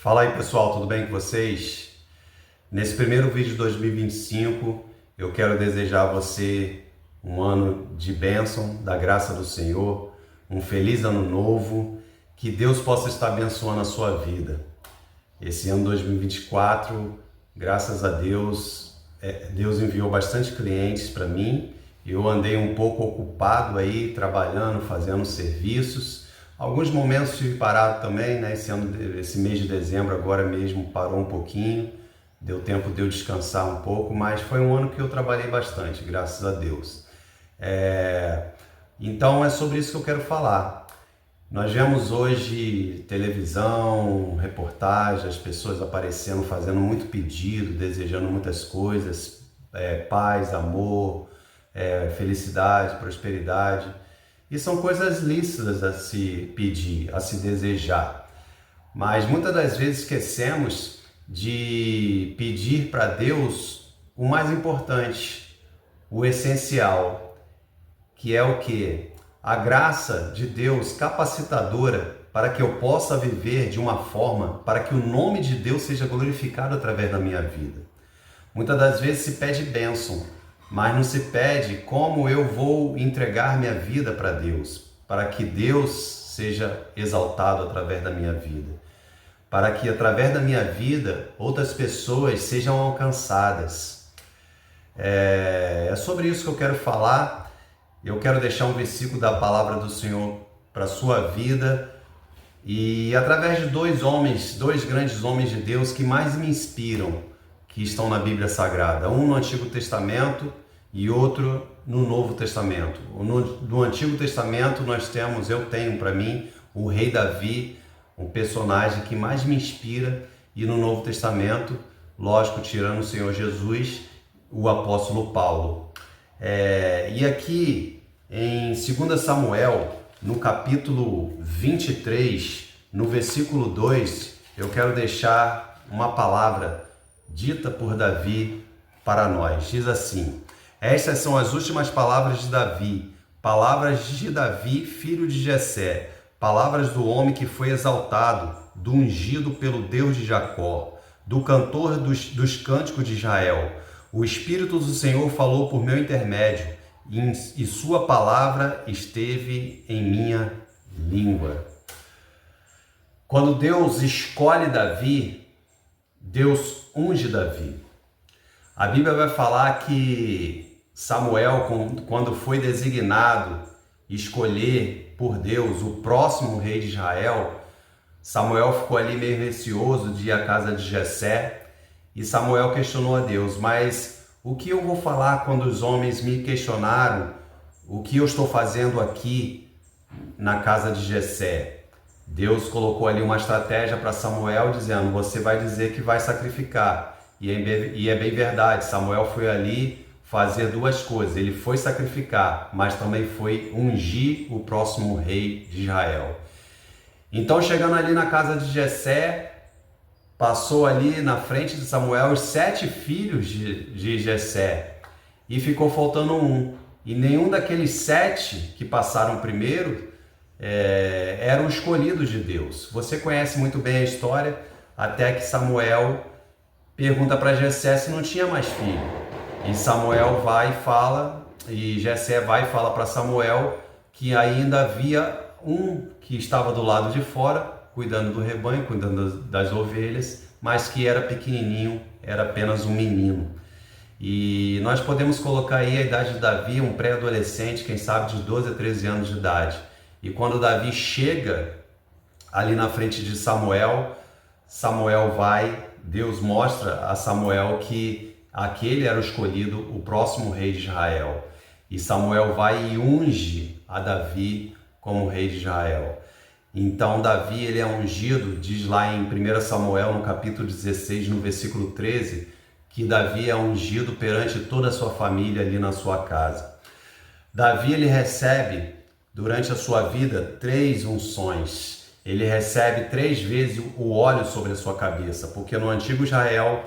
Fala aí pessoal, tudo bem com vocês? Nesse primeiro vídeo de 2025, eu quero desejar a você um ano de bênção, da graça do Senhor, um feliz ano novo, que Deus possa estar abençoando a sua vida. Esse ano 2024, graças a Deus, Deus enviou bastante clientes para mim. Eu andei um pouco ocupado aí, trabalhando, fazendo serviços. Alguns momentos estive parado também, né? Esse mês de dezembro agora mesmo parou um pouquinho, deu tempo de eu descansar um pouco, mas foi um ano que eu trabalhei bastante, graças a Deus. Então é sobre isso que eu quero falar. Nós vemos hoje televisão, reportagem, as pessoas aparecendo, fazendo muito pedido, desejando muitas coisas, paz, amor, felicidade, prosperidade. E são coisas lícitas a se pedir, a se desejar. Mas muitas das vezes esquecemos de pedir para Deus o mais importante, o essencial, que é o quê? A graça de Deus capacitadora para que eu possa viver de uma forma, para que o nome de Deus seja glorificado através da minha vida. Muitas das vezes se pede bênção, mas não se pede como eu vou entregar minha vida para Deus, para que Deus seja exaltado através da minha vida, para que através da minha vida outras pessoas sejam alcançadas. É sobre isso que eu quero falar. Eu quero deixar um versículo da palavra do Senhor para a sua vida e através de dois grandes homens de Deus que mais me inspiram, que estão na Bíblia Sagrada, um no Antigo Testamento e outro no Novo Testamento. No Antigo Testamento eu tenho para mim o rei Davi, um personagem que mais me inspira, e no Novo Testamento, lógico, tirando o Senhor Jesus, o apóstolo Paulo. E aqui em 2 Samuel, no capítulo 23, no versículo 2, eu quero deixar uma palavra dita por Davi para nós. Diz assim: estas são as últimas palavras de Davi, filho de Jessé, palavras do homem que foi exaltado, do ungido pelo Deus de Jacó, do cantor dos cânticos de Israel. O Espírito do Senhor falou por meu intermédio, e sua palavra esteve em minha língua. Quando Deus escolhe Davi, Deus unge Davi. A Bíblia vai falar que Samuel, quando foi designado escolher por Deus o próximo rei de Israel, Samuel ficou ali meio receoso de ir à casa de Jessé, e Samuel questionou a Deus: mas o que eu vou falar quando os homens me questionaram o que eu estou fazendo aqui na casa de Jessé? Deus colocou ali uma estratégia para Samuel, dizendo: você vai dizer que vai sacrificar. E é bem verdade, Samuel foi ali fazer duas coisas. Ele foi sacrificar, mas também foi ungir o próximo rei de Israel. Então, chegando ali na casa de Jessé, passou ali na frente de Samuel os 7 filhos de Jessé, e ficou faltando um. E nenhum daqueles 7 que passaram primeiro eram escolhidos de Deus. Você conhece muito bem a história, até que Samuel pergunta para Jessé se não tinha mais filho. E Samuel vai e fala, e Jessé vai e fala para Samuel que ainda havia um que estava do lado de fora, cuidando do rebanho, cuidando das ovelhas, mas que era pequenininho, era apenas um menino. E nós podemos colocar aí a idade de Davi, um pré-adolescente, quem sabe de 12 a 13 anos de idade. E quando Davi chega ali na frente de Samuel, Deus mostra a Samuel que aquele era o escolhido, o próximo rei de Israel. E Samuel vai e unge a Davi como rei de Israel. Então Davi, ele é ungido, diz lá em 1 Samuel, no capítulo 16, no versículo 13, que Davi é ungido perante toda a sua família ali na sua casa. Davi, ele recebe durante a sua vida 3 unções. Ele recebe 3 vezes o óleo sobre a sua cabeça, porque no antigo Israel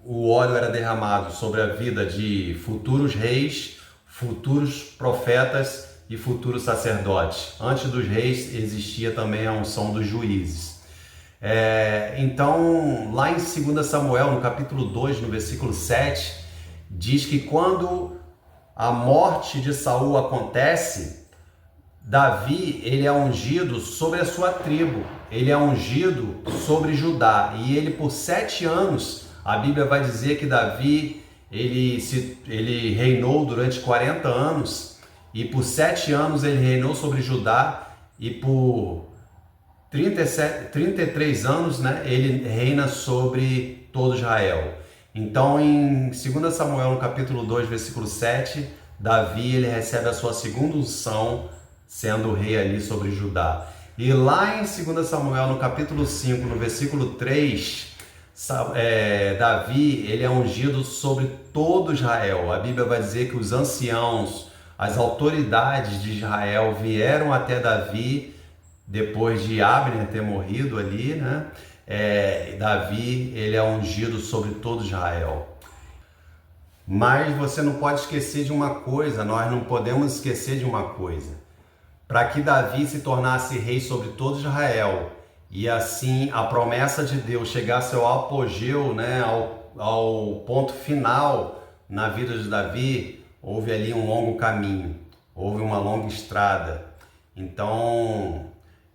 o óleo era derramado sobre a vida de futuros reis, futuros profetas e futuros sacerdotes. Antes dos reis existia também a unção dos juízes. Então, lá em 2 Samuel, no capítulo 2, no versículo 7, diz que quando a morte de Saul acontece, Davi, ele é ungido sobre a sua tribo, ele é ungido sobre Judá, e ele por 7 anos, a Bíblia vai dizer que Davi, ele reinou durante 40 anos, e por 7 anos ele reinou sobre Judá, e por 33 anos, né, ele reina sobre todo Israel. Então, em 2 Samuel, no capítulo 2, versículo 7, Davi, ele recebe a sua segunda unção, sendo rei ali sobre Judá. E lá em 2 Samuel, no capítulo 5, no versículo 3, Davi, ele é ungido sobre todo Israel. A Bíblia vai dizer que os anciãos, as autoridades de Israel vieram até Davi, depois de Abner ter morrido ali, né? Davi, ele é ungido sobre todo Israel. Mas você não pode esquecer de uma coisa, nós não podemos esquecer de uma coisa. Para que Davi se tornasse rei sobre todo Israel, e assim a promessa de Deus chegasse ao apogeu, né, ao ponto final na vida de Davi, houve ali um longo caminho, houve uma longa estrada. Então,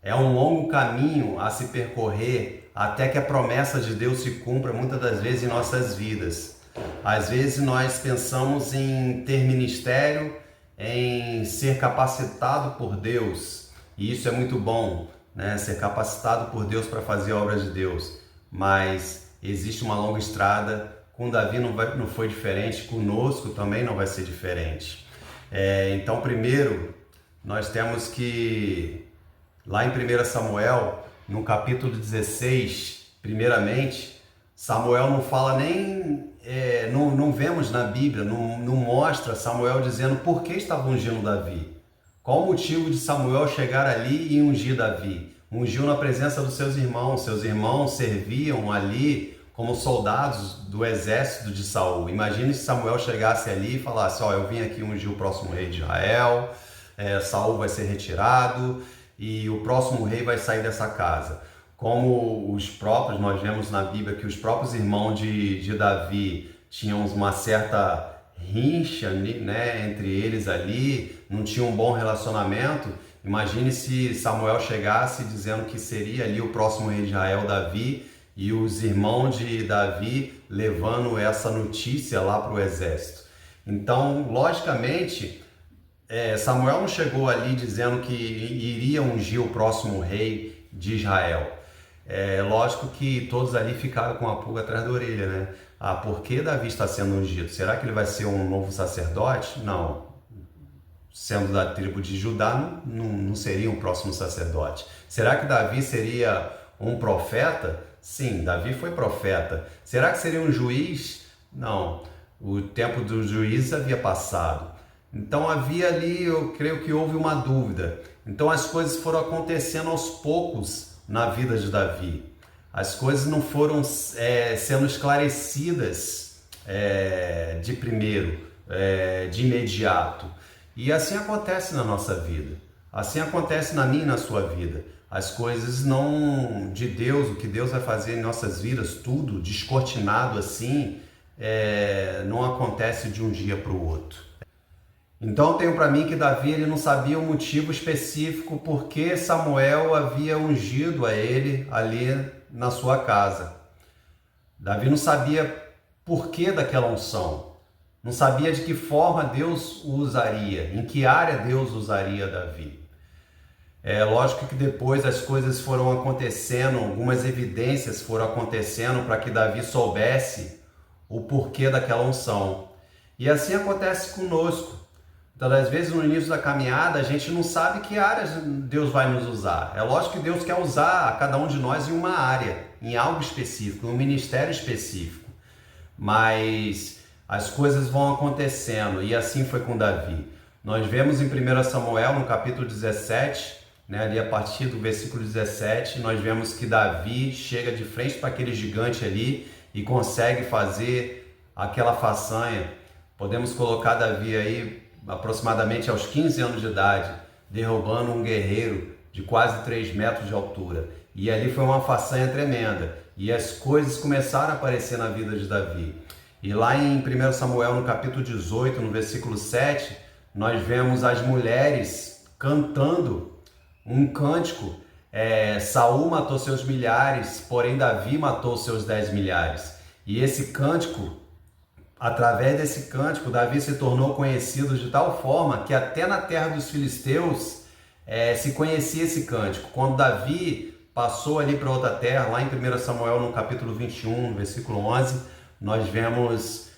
é um longo caminho a se percorrer até que a promessa de Deus se cumpra muitas das vezes em nossas vidas. Às vezes nós pensamos em ter ministério, em ser capacitado por Deus, e isso é muito bom, né? Ser capacitado por Deus para fazer a obra de Deus, mas existe uma longa estrada. Com Davi não foi diferente, conosco também não vai ser diferente. Então, primeiro, nós temos que, lá em 1 Samuel, no capítulo 16, primeiramente, Samuel não fala nem, não vemos na Bíblia, não mostra Samuel dizendo por que estava ungindo Davi. Qual o motivo de Samuel chegar ali e ungir Davi? Ungiu na presença dos seus irmãos serviam ali como soldados do exército de Saul. Imagine se Samuel chegasse ali e falasse, eu vim aqui ungir o próximo rei de Israel, Saul vai ser retirado e o próximo rei vai sair dessa casa. Como nós vemos na Bíblia que os próprios irmãos de Davi tinham uma certa rincha, né, entre eles ali, não tinham um bom relacionamento. Imagine se Samuel chegasse dizendo que seria ali o próximo rei de Israel, Davi, e os irmãos de Davi levando essa notícia lá para o exército. Então, logicamente, Samuel não chegou ali dizendo que iria ungir o próximo rei de Israel. Lógico que todos ali ficaram com a pulga atrás da orelha, né? Por que Davi está sendo ungido? Será que ele vai ser um novo sacerdote? Não. Sendo da tribo de Judá, não seria um próximo sacerdote. Será que Davi seria um profeta? Sim, Davi foi profeta. Será que seria um juiz? Não. O tempo dos juízes havia passado. Então havia ali, eu creio que houve uma dúvida. Então as coisas foram acontecendo aos poucos na vida de Davi. As coisas não foram sendo esclarecidas de primeiro, de imediato. E assim acontece na nossa vida. Assim acontece na minha e na sua vida. As coisas não de Deus, o que Deus vai fazer em nossas vidas, tudo descortinado assim, não acontece de um dia para o outro. Então eu tenho para mim que Davi ele não sabia o motivo específico por que Samuel havia ungido a ele ali na sua casa. Davi não sabia por que daquela unção, não sabia de que forma Deus o usaria, em que área Deus usaria Davi. Lógico que depois as coisas foram acontecendo, algumas evidências foram acontecendo para que Davi soubesse o porquê daquela unção. E assim acontece conosco. Então, às vezes, no início da caminhada, a gente não sabe que áreas Deus vai nos usar. É lógico que Deus quer usar a cada um de nós em uma área, em algo específico, em um ministério específico. Mas as coisas vão acontecendo, e assim foi com Davi. Nós vemos em 1 Samuel, no capítulo 17, ali a partir do versículo 17, nós vemos que Davi chega de frente para aquele gigante ali e consegue fazer aquela façanha. Podemos colocar Davi aí aproximadamente aos 15 anos de idade, derrubando um guerreiro de quase 3 metros de altura. E ali foi uma façanha tremenda. E as coisas começaram a aparecer na vida de Davi. E lá em 1 Samuel, no capítulo 18, no versículo 7, nós vemos as mulheres cantando um cântico. Saul matou seus milhares, porém Davi matou seus 10 milhares. E esse cântico, através desse cântico, Davi se tornou conhecido de tal forma que até na terra dos filisteus se conhecia esse cântico. Quando Davi passou ali para outra terra, lá em 1 Samuel, no capítulo 21, no versículo 11, nós vemos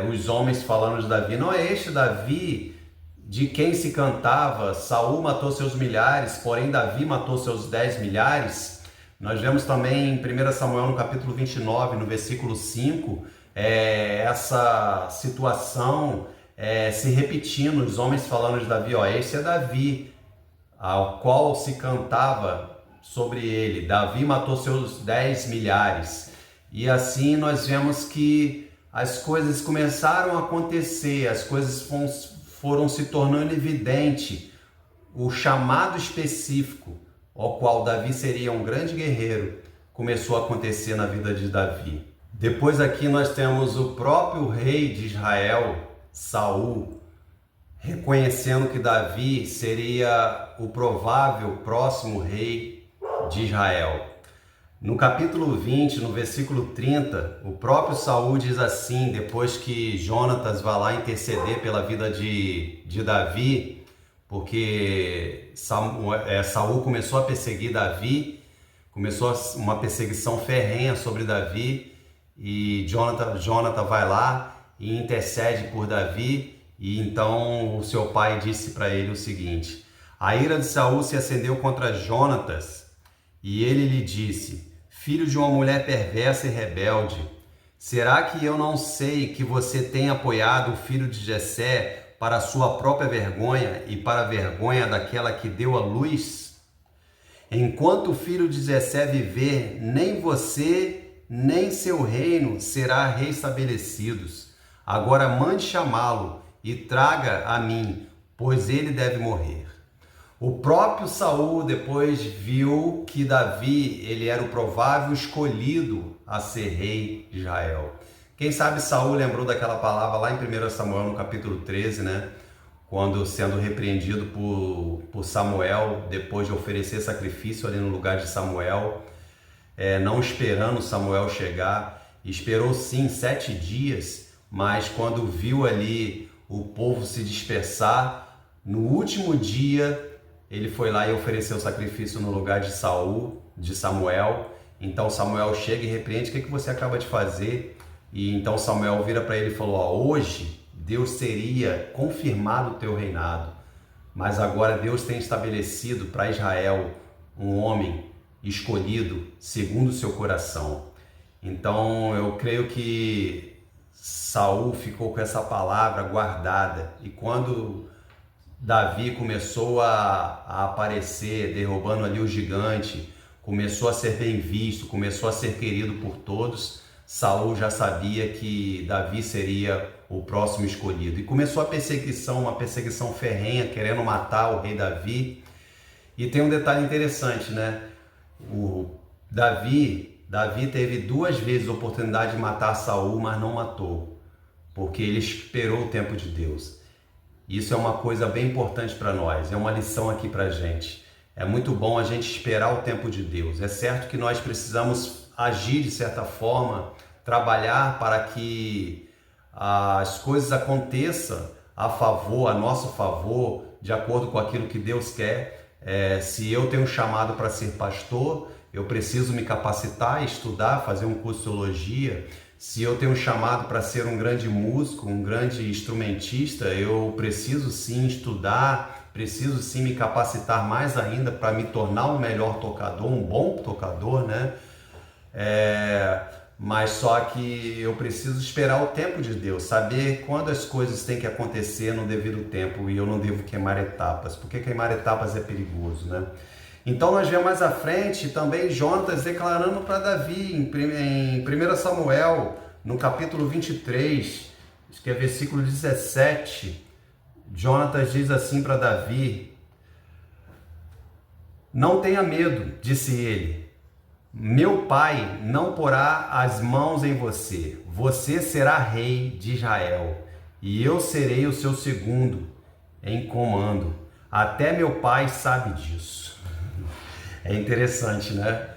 os homens falando de Davi. Não é este Davi de quem se cantava, Saul matou seus milhares, porém Davi matou seus 10 milhares. Nós vemos também em 1 Samuel, no capítulo 29, no versículo 5, essa situação se repetindo, os homens falando de Davi, esse é Davi, ao qual se cantava sobre ele, Davi matou seus 10 milhares. E assim nós vemos que as coisas começaram a acontecer, as coisas foram se tornando evidente, o chamado específico, ao qual Davi seria um grande guerreiro, começou a acontecer na vida de Davi. Depois aqui nós temos o próprio rei de Israel, Saul, reconhecendo que Davi seria o provável próximo rei de Israel. No capítulo 20, no versículo 30, o próprio Saul diz assim, depois que Jonatas vai lá interceder pela vida de Davi, porque Saul começou a perseguir Davi, começou uma perseguição ferrenha sobre Davi, e Jonatas vai lá e intercede por Davi, e então o seu pai disse para ele o seguinte: a ira de Saul se acendeu contra Jonatas, e ele lhe disse: filho de uma mulher perversa e rebelde, será que eu não sei que você tem apoiado o filho de Jessé para a sua própria vergonha e para a vergonha daquela que deu à luz? Enquanto o filho de Jessé viver, nem você nem seu reino será restabelecidos. Agora mande chamá-lo e traga a mim, pois ele deve morrer. O próprio Saul depois viu que Davi ele era o provável escolhido a ser rei de Israel. Quem sabe Saul lembrou daquela palavra lá em 1 Samuel, no capítulo 13, né? Quando sendo repreendido por Samuel, depois de oferecer sacrifício ali no lugar de Samuel, não esperando Samuel chegar, esperou sim 7 dias, mas quando viu ali o povo se dispersar, no último dia ele foi lá e ofereceu sacrifício no lugar de Samuel. Então Samuel chega e repreende: o que você acaba de fazer? E então Samuel vira para ele e falou: hoje Deus teria confirmado o teu reinado, mas agora Deus tem estabelecido para Israel um homem escolhido segundo o seu coração. Então eu creio que Saul ficou com essa palavra guardada, e quando Davi começou a aparecer, derrubando ali o gigante, começou a ser bem visto, começou a ser querido por todos, Saul já sabia que Davi seria o próximo escolhido. E começou a perseguição, uma perseguição ferrenha, querendo matar o rei Davi. E tem um detalhe interessante, né? Davi teve 2 vezes a oportunidade de matar Saul, mas não matou, porque ele esperou o tempo de Deus. Isso é uma coisa bem importante para nós, é uma lição aqui para a gente. É muito bom a gente esperar o tempo de Deus. É certo que nós precisamos agir de certa forma, trabalhar para que as coisas aconteçam a nosso favor, de acordo com aquilo que Deus quer. Se eu tenho um chamado para ser pastor, eu preciso me capacitar, estudar, fazer um curso de teologia. Se eu tenho um chamado para ser um grande músico, um grande instrumentista, eu preciso sim estudar, preciso sim me capacitar mais ainda para me tornar um melhor tocador, um bom tocador, né? Mas só que eu preciso esperar o tempo de Deus, saber quando as coisas têm que acontecer no devido tempo, e eu não devo queimar etapas, porque queimar etapas é perigoso, né? Então nós vemos mais à frente também Jonatas declarando para Davi em 1 Samuel, no capítulo 23, que é versículo 17, Jonatas diz assim para Davi: Não tenha medo, disse ele. Meu pai não porá as mãos em você. Você será rei de Israel, e eu serei o seu segundo em comando. Até meu pai sabe disso. É interessante, né?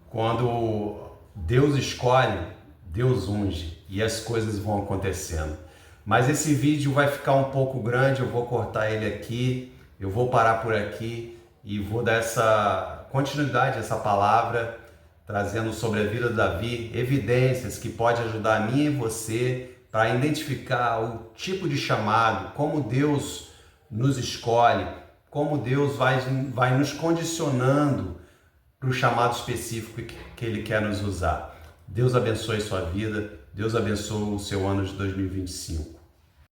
Quando Deus escolhe, Deus unge e as coisas vão acontecendo. Mas esse vídeo vai ficar um pouco grande, eu vou cortar ele aqui, eu vou parar por aqui e vou dar essa continuidade a essa palavra, trazendo sobre a vida de Davi evidências que pode ajudar a mim e você para identificar o tipo de chamado, como Deus nos escolhe, como Deus vai nos condicionando para o chamado específico que Ele quer nos usar. Deus abençoe sua vida, Deus abençoe o seu ano de 2025.